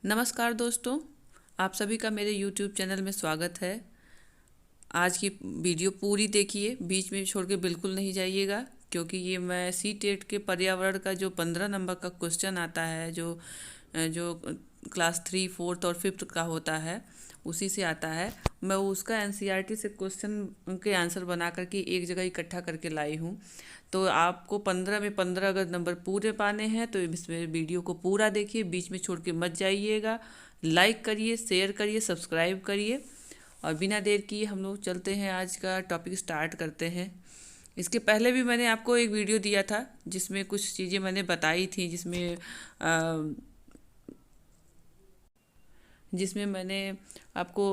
नमस्कार दोस्तों, आप सभी का मेरे YouTube चैनल में स्वागत है। आज की वीडियो पूरी देखिए, बीच में छोड़ के बिल्कुल नहीं जाइएगा, क्योंकि ये मैं सी टेट के पर्यावरण का जो 15 नंबर का क्वेश्चन आता है, जो क्लास 3, 4 और 5 का होता है, उसी से आता है। मैं उसका एनसीईआरटी से क्वेश्चन के आंसर बना करके एक जगह इकट्ठा करके लाई हूँ। तो आपको 15 में 15 अगर नंबर पूरे पाने हैं तो इसमें वीडियो को पूरा देखिए, बीच में छोड़ के मत जाइएगा। लाइक करिए, शेयर करिए, सब्सक्राइब करिए। और बिना देर किए हम लोग चलते हैं, आज का टॉपिक स्टार्ट करते हैं। इसके पहले भी मैंने आपको एक वीडियो दिया था जिसमें कुछ चीज़ें मैंने बताई थी, जिसमें मैंने आपको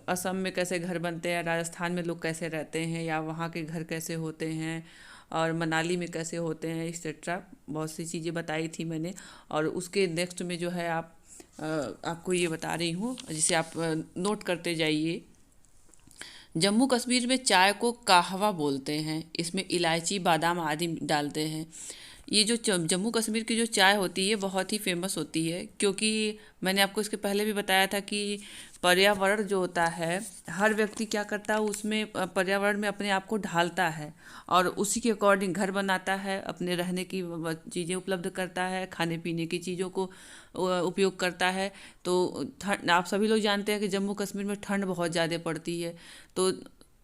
असम में कैसे घर बनते हैं, राजस्थान में लोग कैसे रहते हैं, या वहाँ के घर कैसे होते हैं, और मनाली में कैसे होते हैं, एक्सेट्रा बहुत सी चीज़ें बताई थी मैंने। और उसके नेक्स्ट में जो है आपको ये बता रही हूँ, जिसे आप नोट करते जाइए। जम्मू कश्मीर में चाय को कहवा बोलते हैं। इसमें इलायची, बादाम आदि डालते हैं। ये जो जम्मू कश्मीर की जो चाय होती है बहुत ही फेमस होती है, क्योंकि मैंने आपको इसके पहले भी बताया था कि पर्यावरण जो होता है, हर व्यक्ति क्या करता है उसमें पर्यावरण में अपने आप को ढालता है और उसी के अकॉर्डिंग घर बनाता है, अपने रहने की चीज़ें उपलब्ध करता है, खाने पीने की चीज़ों को उपयोग करता है। तो ठंड, आप सभी लोग जानते हैं कि जम्मू कश्मीर में ठंड बहुत ज़्यादा पड़ती है। तो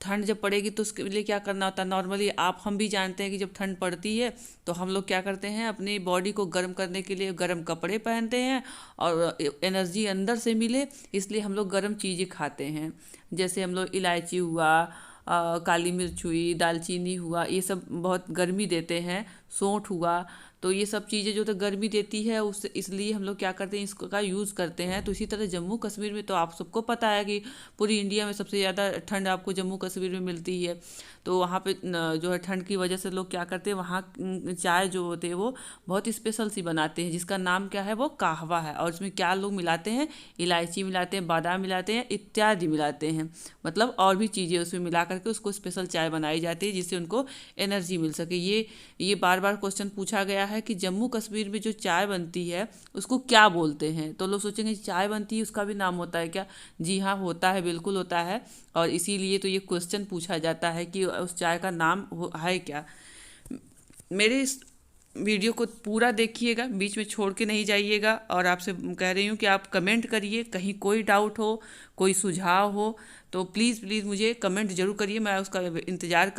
ठंड जब पड़ेगी तो उसके लिए क्या करना होता है, नॉर्मली हम भी जानते हैं कि जब ठंड पड़ती है तो हम लोग क्या करते हैं, अपनी बॉडी को गर्म करने के लिए गर्म कपड़े पहनते हैं और एनर्जी अंदर से मिले, इसलिए हम लोग गर्म चीज़ें खाते हैं। जैसे हम लोग इलायची हुआ, काली मिर्च हुई, दालचीनी हुआ, ये सब बहुत गर्मी देते हैं। सौंठ हुआ, तो ये सब चीज़ें जो तो गर्मी देती है, उससे इसलिए हम लोग क्या करते हैं, इसका यूज़ करते हैं। तो इसी तरह जम्मू कश्मीर में तो आप सबको पता है कि पूरी इंडिया में सबसे ज़्यादा ठंड आपको जम्मू कश्मीर में मिलती है। तो वहाँ पे जो है ठंड की वजह से लोग क्या करते हैं, वहाँ चाय जो होते हैं वो बहुत स्पेशल सी बनाते हैं, जिसका नाम क्या है, वो कहवा है। और उसमें क्या लोग मिलाते हैं, इलायची मिलाते हैं, बादाम मिलाते हैं, इत्यादि मिलाते हैं। मतलब और भी चीज़ें उसमें मिला करके उसको स्पेशल चाय बनाई जाती है, जिससे उनको एनर्जी मिल सके। ये बार बार क्वेश्चन पूछा गया है कि जम्मू कश्मीर में जो चाय बनती है उसको क्या बोलते हैं। तो लोग सोचेंगे चाय बनती है उसका भी नाम होता है क्या? जी हाँ, होता है, बिल्कुल होता है। और इसीलिए तो ये क्वेश्चन पूछा जाता है कि उस चाय का नाम है क्या। मेरे इस वीडियो को पूरा देखिएगा, बीच में छोड़ के नहीं जाइएगा। और आपसे कह रही हूँ कि आप कमेंट करिए, कहीं कोई डाउट हो, कोई सुझाव हो तो प्लीज़ प्लीज़ मुझे कमेंट ज़रूर करिए। मैं उसका इंतज़ार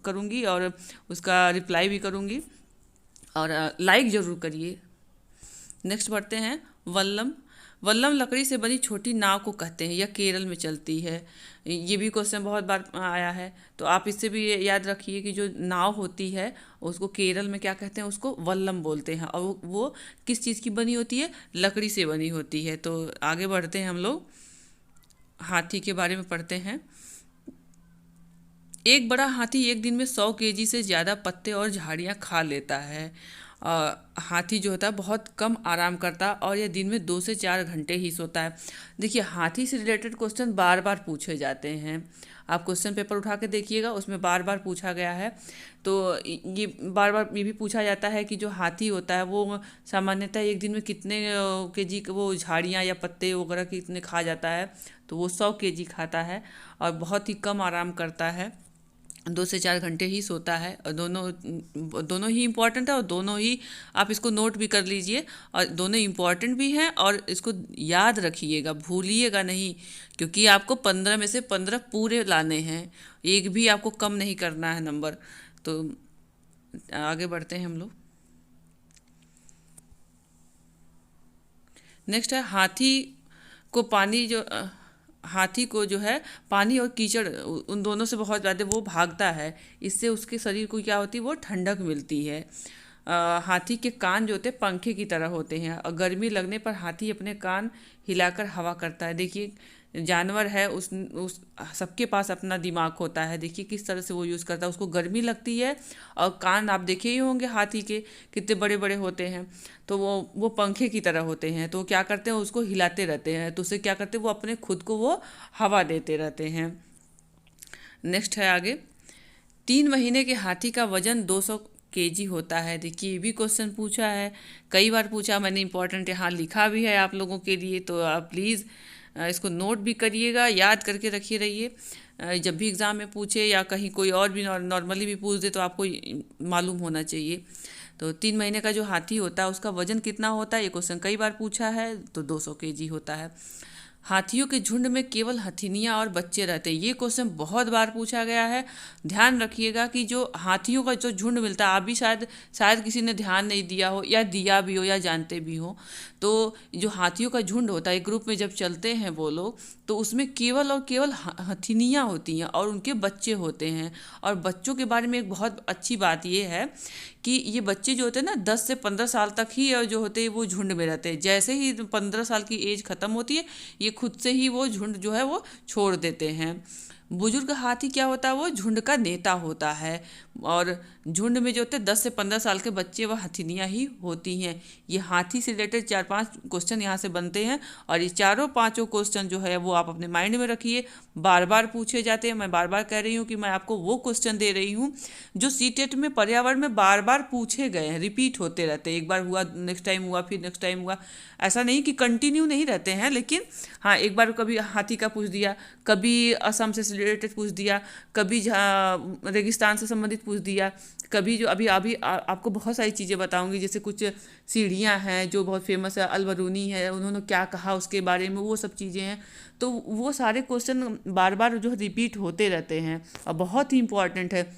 करूँगी और उसका रिप्लाई भी करूँगी। और लाइक ज़रूर करिए। नेक्स्ट बढ़ते हैं। वल्लम। वल्लम लकड़ी से बनी छोटी नाव को कहते हैं, यह केरल में चलती है। ये भी क्वेश्चन बहुत बार आया है, तो आप इससे भी याद रखिए कि जो नाव होती है उसको केरल में क्या कहते हैं, उसको वल्लम बोलते हैं। और वो किस चीज़ की बनी होती है? लकड़ी से बनी होती है। तो आगे बढ़ते हैं, हम लोग हाथी के बारे में पढ़ते हैं। एक बड़ा हाथी एक दिन में 100 केजी से ज़्यादा पत्ते और झाड़ियाँ खा लेता है। हाथी जो होता है बहुत कम आराम करता है और यह दिन में 2 से 4 घंटे ही सोता है। देखिए, हाथी से रिलेटेड क्वेश्चन बार बार पूछे जाते हैं। आप क्वेश्चन पेपर उठा के देखिएगा, उसमें बार बार पूछा गया है। तो ये बार बार ये भी पूछा जाता है कि जो हाथी होता है वो सामान्यतः एक दिन में कितने केजी वो झाड़ियाँ या पत्ते वगैरह कितने खा जाता है। तो वो 100 केजी खाता है और बहुत ही कम आराम करता है, 2 से 4 घंटे ही सोता है। और दोनों ही इम्पॉर्टेंट है, और दोनों ही आप इसको नोट भी कर लीजिए। और दोनों इम्पॉर्टेंट भी हैं, और इसको याद रखिएगा, भूलिएगा नहीं, क्योंकि आपको 15 में से 15 पूरे लाने हैं, एक भी आपको कम नहीं करना है नंबर। तो आगे बढ़ते हैं हम लोग। नेक्स्ट है हाथी को पानी जो हाथी को जो है पानी और कीचड़ उन दोनों से बहुत ज़्यादा वो भागता है। इससे उसके शरीर को क्या होती है, वो ठंडक मिलती है। हाथी के कान जो होते हैं पंखे की तरह होते हैं, और गर्मी लगने पर हाथी अपने कान हिलाकर हवा करता है। देखिए, जानवर है, उस सबके पास अपना दिमाग होता है। देखिए किस तरह से वो यूज़ करता है। उसको गर्मी लगती है और कान आप देखे ही होंगे हाथी के कितने बड़े बड़े होते हैं। तो वो पंखे की तरह होते हैं, तो क्या करते हैं, उसको हिलाते रहते हैं। तो उससे क्या करते हैं, वो अपने खुद को वो हवा देते रहते हैं। नेक्स्ट है आगे। 3 महीने के हाथी का वजन 200 केजी होता है। देखिए ये भी क्वेश्चन पूछा है, कई बार पूछा मैंने, इंपॉर्टेंट यहाँ लिखा भी है आप लोगों के लिए, तो आप प्लीज़ इसको नोट भी करिएगा, याद करके रखिए रहिए। जब भी एग्ज़ाम में पूछे या कहीं कोई और भी नॉर्मली भी पूछ दे तो आपको मालूम होना चाहिए। तो 3 महीने का जो हाथी होता है उसका वजन कितना होता है, ये क्वेश्चन कई बार पूछा है, तो 200 केजी होता है। हाथियों के झुंड में केवल हथिनियाँ और बच्चे रहते हैं, ये क्वेश्चन बहुत बार पूछा गया है। ध्यान रखिएगा कि जो हाथियों का जो झुंड मिलता है, आप भी शायद शायद किसी ने ध्यान नहीं दिया हो या दिया भी हो या जानते भी हो, तो जो हाथियों का झुंड होता है एक ग्रुप में जब चलते हैं वो लोग, तो उसमें केवल और केवल हथिनियाँ होती हैं और उनके बच्चे होते हैं। और बच्चों के बारे में एक बहुत अच्छी बात ये है कि ये बच्चे जो होते हैं ना 10 से 15 साल तक ही जो होते हैं वो झुंड में रहते हैं। जैसे ही 15 साल की एज ख़त्म होती है ये खुद से ही वो झुंड जो है वो छोड़ देते हैं। बुजुर्ग हाथी क्या होता है, वो झुंड का नेता होता है। और झुंड में जो होते हैं 10 से 15 साल के बच्चे व हथिनियाँ ही होती हैं। ये हाथी से रिलेटेड 4-5 क्वेश्चन यहाँ से बनते हैं और ये चारों पांचों क्वेश्चन जो है वो आप अपने माइंड में रखिए, बार बार पूछे जाते हैं। मैं बार बार कह रही हूँ कि मैं आपको वो क्वेश्चन दे रही हूँ जो सीटेट में पर्यावरण में बार बार पूछे गए हैं, रिपीट होते रहते हैं। एक बार हुआ, नेक्स्ट टाइम हुआ, फिर नेक्स्ट टाइम हुआ, ऐसा नहीं कि कंटिन्यू नहीं रहते हैं, लेकिन हाँ एक बार कभी हाथी का पूछ दिया, कभी असम से रिलेटेड पूछ दिया, कभी रेगिस्तान से संबंधित पूछ दिया, कभी जो अभी अभी आपको बहुत सारी चीज़ें बताऊंगी, जैसे कुछ सीढ़ियाँ हैं जो बहुत फेमस है, अलबरूनी है, उन्होंने क्या कहा उसके बारे में, वो सब चीज़ें हैं। तो वो सारे क्वेश्चन बार बार जो रिपीट होते रहते हैं और बहुत ही इंपॉर्टेंट है।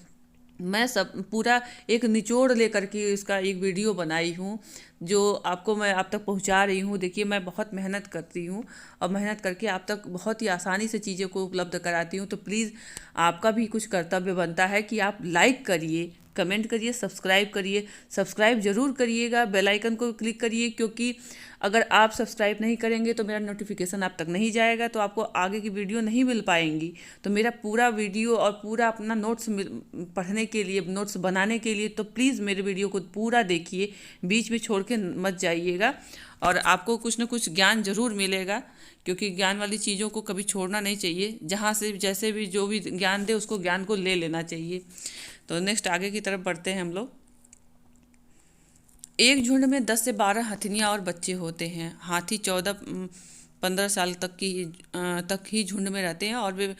मैं सब पूरा एक निचोड़ लेकर के इसका एक वीडियो बनाई हूँ जो आपको मैं आप तक पहुँचा रही हूँ। देखिए मैं बहुत मेहनत करती हूँ और मेहनत करके आप तक बहुत ही आसानी से चीज़ों को उपलब्ध कराती हूँ। तो प्लीज़ आपका भी कुछ कर्तव्य बनता है कि आप लाइक करिए, कमेंट करिए, सब्सक्राइब करिए। सब्सक्राइब ज़रूर करिएगा, बेल आइकन को क्लिक करिए, क्योंकि अगर आप सब्सक्राइब नहीं करेंगे तो मेरा नोटिफिकेशन आप तक नहीं जाएगा, तो आपको आगे की वीडियो नहीं मिल पाएंगी। तो मेरा पूरा वीडियो और पूरा अपना नोट्स पढ़ने के लिए, नोट्स बनाने के लिए, तो प्लीज़ मेरे वीडियो को पूरा देखिए, बीच में छोड़ के मत जाइएगा। और आपको कुछ ना कुछ ज्ञान ज़रूर मिलेगा, क्योंकि ज्ञान वाली चीज़ों को कभी छोड़ना नहीं चाहिए। जहाँ से जैसे भी जो भी ज्ञान दे उसको ज्ञान को ले लेना चाहिए। तो नेक्स्ट आगे की तरफ बढ़ते हैं हम लोग। एक झुंड में 10 से 12 हथिनियाँ और बच्चे होते हैं। हाथी 14-15 साल तक ही झुंड में रहते हैं और वे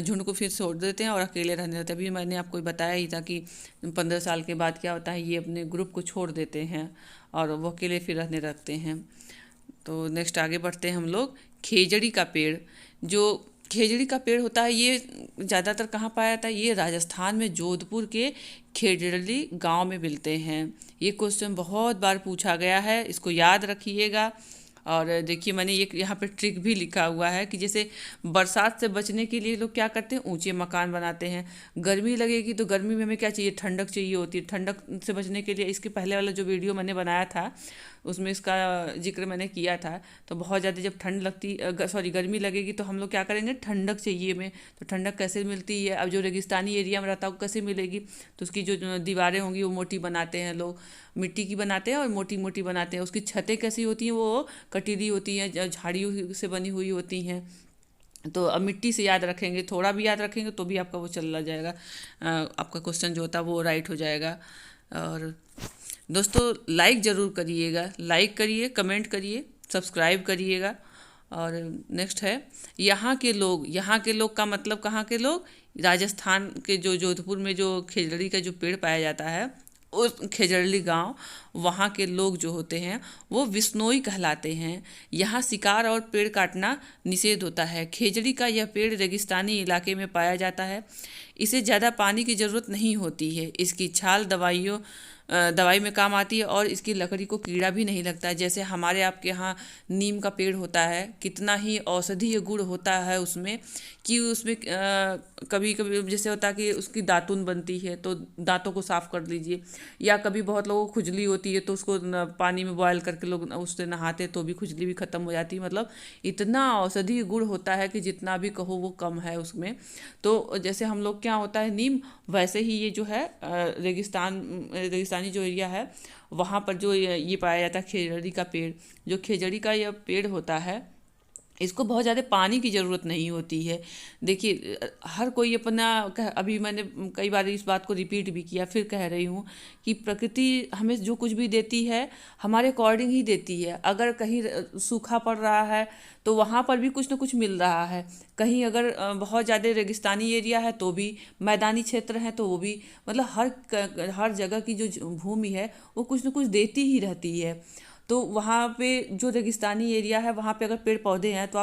झुंड को फिर छोड़ देते हैं और अकेले रहने लगते हैं। अभी मैंने आपको बताया ही था कि 15 साल के बाद क्या होता है, ये अपने ग्रुप को छोड़ देते हैं और वो अकेले फिर रहने लगते हैं। तो नेक्स्ट आगे बढ़ते हैं हम लोग। खेजड़ी का पेड़, जो खेजड़ी का पेड़ होता है ये ज़्यादातर कहाँ पाया जाता है, ये राजस्थान में जोधपुर के खेजड़ी गांव में मिलते हैं। ये क्वेश्चन बहुत बार पूछा गया है, इसको याद रखिएगा। और देखिए मैंने ये यहाँ पे ट्रिक भी लिखा हुआ है कि जैसे बरसात से बचने के लिए लोग क्या करते हैं, ऊंचे मकान बनाते हैं। गर्मी लगेगी तो गर्मी में हमें क्या चाहिए, ठंडक चाहिए होती है। ठंडक से बचने के लिए इसके पहले वाला जो वीडियो मैंने बनाया था उसमें इसका जिक्र मैंने किया था। तो बहुत ज़्यादा जब ठंड लगती गर्मी लगेगी तो हम लोग क्या करेंगे, ठंडक चाहिए हमें। तो ठंडक कैसे मिलती है, अब जो रेगिस्तानी एरिया में रहता है वो कैसे मिलेगी, तो उसकी जो दीवारें होंगी वो मोटी बनाते हैं लोग, मिट्टी की बनाते हैं और मोटी मोटी बनाते हैं। उसकी छतें कैसी होती हैं, वो कटीली होती हैं, झाड़ियों से बनी हुई होती हैं। तो अब मिट्टी से याद रखेंगे, थोड़ा भी याद रखेंगे तो भी आपका वो चला जाएगा, आपका क्वेश्चन जो होता है वो राइट हो जाएगा। और दोस्तों लाइक ज़रूर करिएगा, लाइक करिए, कमेंट करिए, सब्सक्राइब करिएगा। और नेक्स्ट है यहाँ के लोग का मतलब कहाँ के लोग, राजस्थान के जो जोधपुर में जो खेजड़ी का जो पेड़ पाया जाता है उस खेजड़ी गांव, वहाँ के लोग जो होते हैं वो विश्नोई कहलाते हैं। यहाँ शिकार और पेड़ काटना निषेध होता है। खेजड़ी का यह पेड़ रेगिस्तानी इलाके में पाया जाता है। इसे ज़्यादा पानी की ज़रूरत नहीं होती है। इसकी छाल दवाई में काम आती है और इसकी लकड़ी को कीड़ा भी नहीं लगता है। जैसे हमारे आपके यहाँ नीम का पेड़ होता है, कितना ही औषधीय गुण होता है उसमें, कि उसमें कभी कभी जैसे होता है कि उसकी दातुन बनती है तो दांतों को साफ़ कर लीजिए, या कभी बहुत लोगों को खुजली होती है तो उसको पानी में बॉयल करके लोग उससे नहाते तो भी खुजली भी ख़त्म हो जाती है। मतलब इतना औषधीय गुण होता है कि जितना भी कहो वो कम है उसमें। तो जैसे हम लोग क्या होता है नीम, वैसे ही ये जो है रेगिस्तानी जो एरिया है वहाँ पर जो ये पाया जाता है खेजड़ी का पेड़। जो खेजड़ी का यह पेड़ होता है इसको बहुत ज़्यादा पानी की ज़रूरत नहीं होती है। देखिए हर कोई अपना अभी मैंने कई बार इस बात को रिपीट भी किया, फिर कह रही हूँ कि प्रकृति हमें जो कुछ भी देती है हमारे अकॉर्डिंग ही देती है। अगर कहीं सूखा पड़ रहा है तो वहाँ पर भी कुछ ना कुछ मिल रहा है। कहीं अगर बहुत ज़्यादा रेगिस्तानी एरिया है तो भी, मैदानी क्षेत्र है तो वो भी, मतलब हर जगह की जो भूमि है वो कुछ ना कुछ देती ही रहती है। तो वहाँ पे जो रेगिस्तानी एरिया है वहाँ पे अगर पेड़ पौधे हैं तो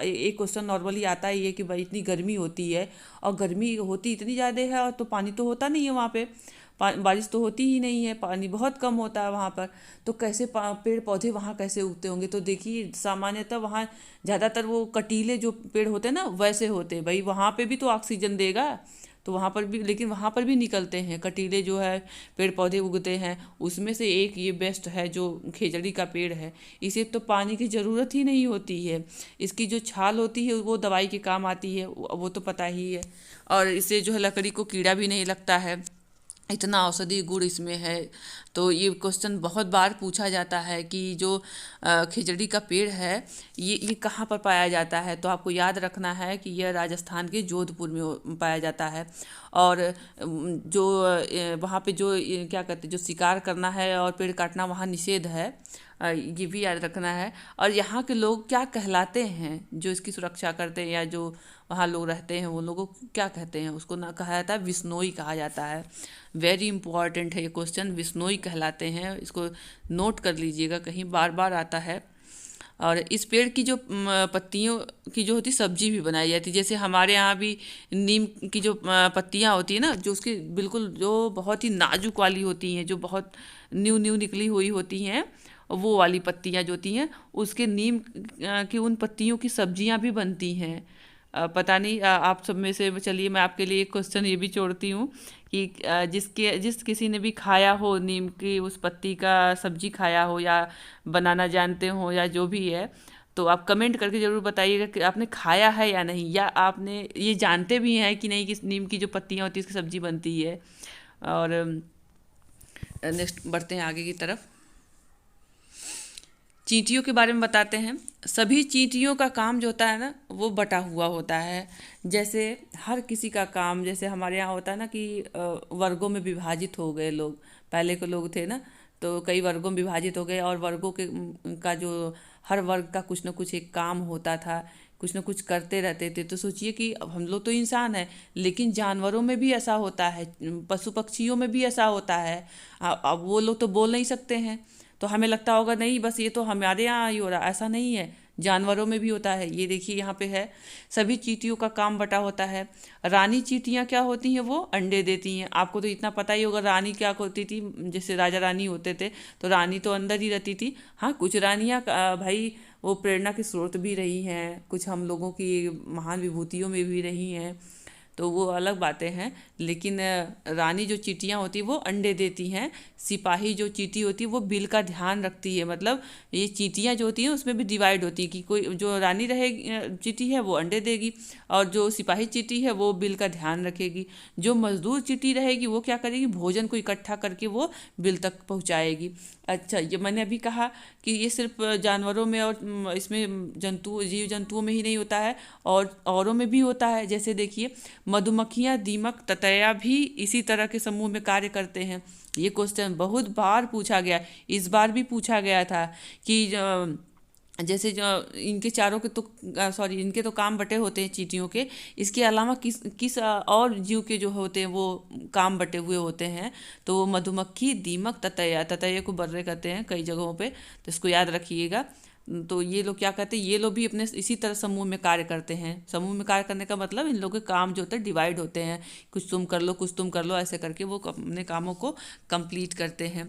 एक क्वेश्चन नॉर्मली आता ही है कि भाई इतनी गर्मी होती है, और गर्मी होती इतनी ज़्यादा है और तो पानी तो होता नहीं है वहाँ पे, बारिश तो होती ही नहीं है, पानी बहुत कम होता है वहाँ पर। तो कैसे पेड़ पौधे वहाँ कैसे उगते होंगे? तो देखिए सामान्यतः वहाँ ज़्यादातर वो कटीले जो पेड़ होते हैं ना वैसे होते हैं। भाई वहाँ पे भी तो ऑक्सीजन देगा, तो वहाँ पर भी, लेकिन वहाँ पर भी निकलते हैं कटीले जो है पेड़ पौधे उगते हैं। उसमें से एक ये बेस्ट है जो खेजड़ी का पेड़ है। इसे तो पानी की ज़रूरत ही नहीं होती है। इसकी जो छाल होती है वो दवाई के काम आती है, वो तो पता ही है। और इससे जो है लकड़ी को कीड़ा भी नहीं लगता है, इतना औषधि गुण इसमें है। तो ये क्वेश्चन बहुत बार पूछा जाता है कि जो खिजड़ी का पेड़ है ये कहाँ पर पाया जाता है? तो आपको याद रखना है कि यह राजस्थान के जोधपुर में पाया जाता है। और जो वहाँ पे जो क्या कहते हैं, जो शिकार करना है और पेड़ काटना वहाँ निषेध है, ये भी याद रखना है। और यहाँ के लोग क्या कहलाते हैं जो इसकी सुरक्षा करते हैं, या जो वहाँ लोग रहते हैं वो लोगों को क्या कहते हैं? उसको ना कहा जाता है विश्नोई कहा जाता है। वेरी इंपॉर्टेंट है ये क्वेश्चन, विश्नोई कहलाते हैं, इसको नोट कर लीजिएगा, कहीं बार बार आता है। और इस पेड़ की जो पत्तियों की जो होती सब्जी भी बनाई जाती है। जैसे हमारे यहाँ भी नीम की जो पत्तियाँ होती है ना, जो उसकी बिल्कुल जो बहुत ही नाजुक वाली होती हैं, जो बहुत न्यू न्यू निकली हुई होती हैं, वो वाली पत्तियाँ जो होती हैं उसके नीम की उन पत्तियों की सब्जियाँ भी बनती हैं। पता नहीं आप सब में से, चलिए मैं आपके लिए एक क्वेश्चन ये भी छोड़ती हूँ कि जिस किसी ने भी खाया हो नीम की उस पत्ती का सब्जी खाया हो, या बनाना जानते हो, या जो भी है, तो आप कमेंट करके ज़रूर बताइएगा कि आपने खाया है या नहीं, या आपने ये जानते भी हैं कि नहीं कि नीम की जो पत्तियाँ होती है उसकी सब्जी बनती है। और नेक्स्ट बढ़ते हैं आगे की तरफ। चींटियों के बारे में बताते हैं। सभी चींटियों का काम जो होता है ना वो बटा हुआ होता है। जैसे हर किसी का काम, जैसे हमारे यहाँ होता है ना कि वर्गों में विभाजित हो गए लोग, पहले के लोग थे ना तो कई वर्गों में विभाजित हो गए, और वर्गों के का जो हर वर्ग का कुछ ना कुछ एक काम होता था, कुछ ना कुछ करते रहते थे। तो सोचिए कि अब हम लोग तो इंसान है, लेकिन जानवरों में भी ऐसा होता है, पशु पक्षियों में भी ऐसा होता है। अब वो लोग तो बोल नहीं सकते हैं, तो हमें लगता होगा नहीं बस ये तो हमारे यहाँ ही हो रहा, ऐसा नहीं है, जानवरों में भी होता है। ये देखिए यहाँ पे है, सभी चींटियों का काम बटा होता है। रानी चींटियाँ क्या होती हैं? वो अंडे देती हैं। आपको तो इतना पता ही होगा रानी क्या होती थी। जैसे राजा रानी होते थे तो रानी तो अंदर ही रहती थी। हाँ, कुछ रानियाँ भाई वो प्रेरणा के स्रोत भी रही हैं, कुछ हम लोगों की महान विभूतियों में भी रही हैं, तो वो अलग बातें हैं। लेकिन रानी जो चींटियाँ होती है वो अंडे देती हैं। सिपाही जो चींटी होती है वो बिल का ध्यान रखती है। मतलब ये चींटियाँ जो होती हैं उसमें भी डिवाइड होती है कि कोई जो रानी रहेगी चींटी है वो अंडे देगी, और जो सिपाही चींटी है वो बिल का ध्यान रखेगी। जो मजदूर चींटी रहेगी वो क्या करेगी? भोजन को इकट्ठा करके वो बिल तक पहुँचाएगी। अच्छा, ये मैंने अभी कहा कि ये सिर्फ जानवरों में और इसमें जीव जंतुओं में ही नहीं होता है, और औरों में भी होता है। जैसे देखिए मधुमक्खियाँ, दीमक, ततैया भी इसी तरह के समूह में कार्य करते हैं। ये क्वेश्चन बहुत बार पूछा गया, इस बार भी पूछा गया था कि जैसे जो इनके चारों के तो सॉरी इनके तो काम बटे होते हैं चींटियों के, इसके अलावा किस किस और जीव के जो होते हैं वो काम बटे हुए होते हैं। तो वो मधुमक्खी, दीमक, ततैया, ततैया को बर्रे कहते हैं कई जगहों पे, तो इसको याद रखिएगा। तो ये लोग क्या कहते हैं, ये लोग भी अपने इसी तरह समूह में कार्य करते हैं। समूह में कार्य करने का मतलब इन लोगों के काम जो होते हैं डिवाइड होते हैं, कुछ तुम कर लो कुछ तुम कर लो, ऐसे करके वो अपने कामों को कंप्लीट करते हैं।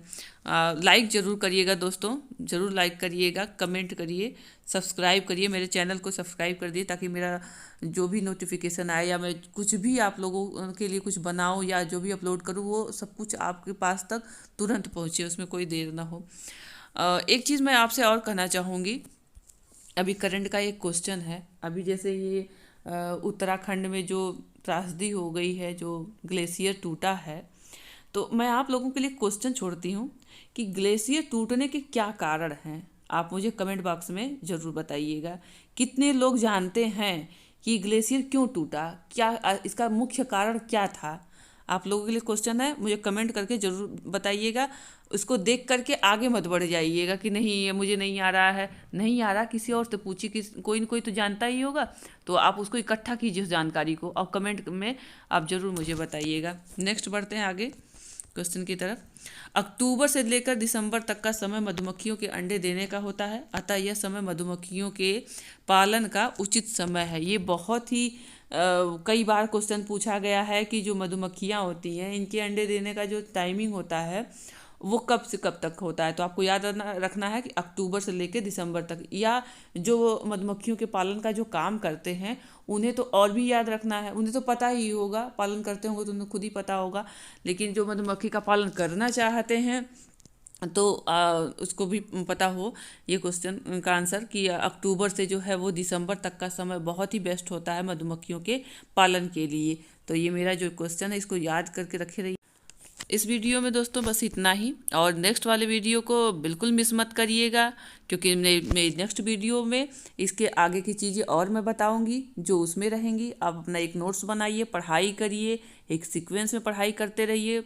लाइक ज़रूर करिएगा दोस्तों, ज़रूर लाइक करिएगा, कमेंट करिए, सब्सक्राइब करिए, मेरे चैनल को सब्सक्राइब कर दिए ताकि मेरा जो भी नोटिफिकेशन आए या मैं कुछ भी आप लोगों के लिए कुछ बनाऊँ या जो भी अपलोड करूँ वो सब कुछ आपके पास तक तुरंत पहुँचे, उसमें कोई देर ना हो। एक चीज़ मैं आपसे और कहना चाहूँगी, अभी करंट का एक क्वेश्चन है। अभी जैसे ये उत्तराखंड में जो त्रासदी हो गई है, जो ग्लेशियर टूटा है, तो मैं आप लोगों के लिए क्वेश्चन छोड़ती हूँ कि ग्लेशियर टूटने के क्या कारण हैं। आप मुझे कमेंट बॉक्स में ज़रूर बताइएगा। कितने लोग जानते हैं कि ग्लेशियर क्यों टूटा, क्या इसका मुख्य कारण क्या था? आप लोगों के लिए क्वेश्चन है, मुझे कमेंट करके ज़रूर बताइएगा। उसको देख करके आगे मत बढ़ जाइएगा कि नहीं ये मुझे नहीं आ रहा है, नहीं आ रहा किसी और से पूछिए, कोई न कोई तो जानता ही होगा, तो आप उसको इकट्ठा कीजिए उस जानकारी को और कमेंट में आप ज़रूर मुझे बताइएगा। नेक्स्ट बढ़ते हैं आगे क्वेश्चन की तरफ। अक्टूबर से लेकर दिसंबर तक का समय मधुमक्खियों के अंडे देने का होता है, अतः यह समय मधुमक्खियों के पालन का उचित समय है। ये बहुत ही कई बार क्वेश्चन पूछा गया है कि जो मधुमक्खियाँ होती हैं इनके अंडे देने का जो टाइमिंग होता है वो कब से कब तक होता है। तो आपको याद रखना है कि अक्टूबर से लेकर दिसंबर तक, या जो मधुमक्खियों के पालन का जो काम करते हैं उन्हें तो और भी याद रखना है, उन्हें तो पता ही होगा, पालन करते होंगे तो उन्हें खुद ही पता होगा। लेकिन जो मधुमक्खी का पालन करना चाहते हैं तो उसको भी पता हो ये क्वेश्चन का आंसर कि अक्टूबर से जो है वो दिसंबर तक का समय बहुत ही बेस्ट होता है मधुमक्खियों के पालन के लिए। तो ये मेरा जो क्वेश्चन है इसको याद करके रखे रहिए। इस वीडियो में दोस्तों बस इतना ही, और नेक्स्ट वाले वीडियो को बिल्कुल मिस मत करिएगा, क्योंकि मैं नेक्स्ट वीडियो में इसके आगे की चीज़ें और मैं बताऊंगी जो उसमें रहेंगी। आप अपना एक नोट्स बनाइए, पढ़ाई करिए, एक सीक्वेंस में पढ़ाई करते रहिए,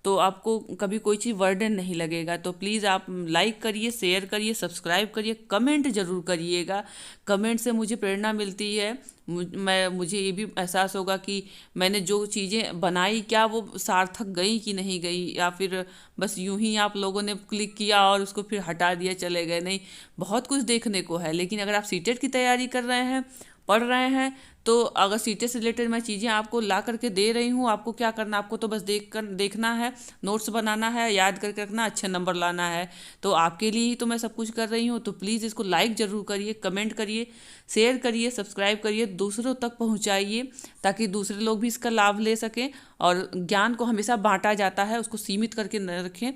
तो आपको कभी कोई चीज़ बर्डन नहीं लगेगा। तो प्लीज़ आप लाइक करिए, शेयर करिए, सब्सक्राइब करिए, कमेंट ज़रूर करिएगा। कमेंट से मुझे प्रेरणा मिलती है, मुझे ये भी एहसास होगा कि मैंने जो चीज़ें बनाई क्या वो सार्थक गई कि नहीं गई, या फिर बस यूं ही आप लोगों ने क्लिक किया और उसको फिर हटा दिया चले गए। नहीं, बहुत कुछ देखने को है। लेकिन अगर आप सीटेट की तैयारी कर रहे हैं, पढ़ रहे हैं, तो अगर सीटेट से रिलेटेड मैं चीज़ें आपको ला करके दे रही हूँ, आपको क्या करना, आपको तो बस देखना है, नोट्स बनाना है, याद करके रखना, अच्छे नंबर लाना है। तो आपके लिए ही तो मैं सब कुछ कर रही हूँ। तो प्लीज़ इसको लाइक ज़रूर करिए, कमेंट करिए, शेयर करिए, सब्सक्राइब करिए, दूसरों तक पहुँचाइए ताकि दूसरे लोग भी इसका लाभ ले सकें। और ज्ञान को हमेशा बांटा जाता है, उसको सीमित करके न रखें।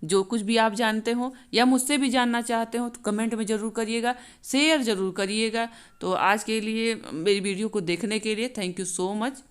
जो कुछ भी आप जानते हो या मुझसे भी जानना चाहते हो तो कमेंट में ज़रूर करिएगा, शेयर ज़रूर करिएगा। तो आज के लिए मेरी वीडियो को देखने के लिए थैंक यू सो मच।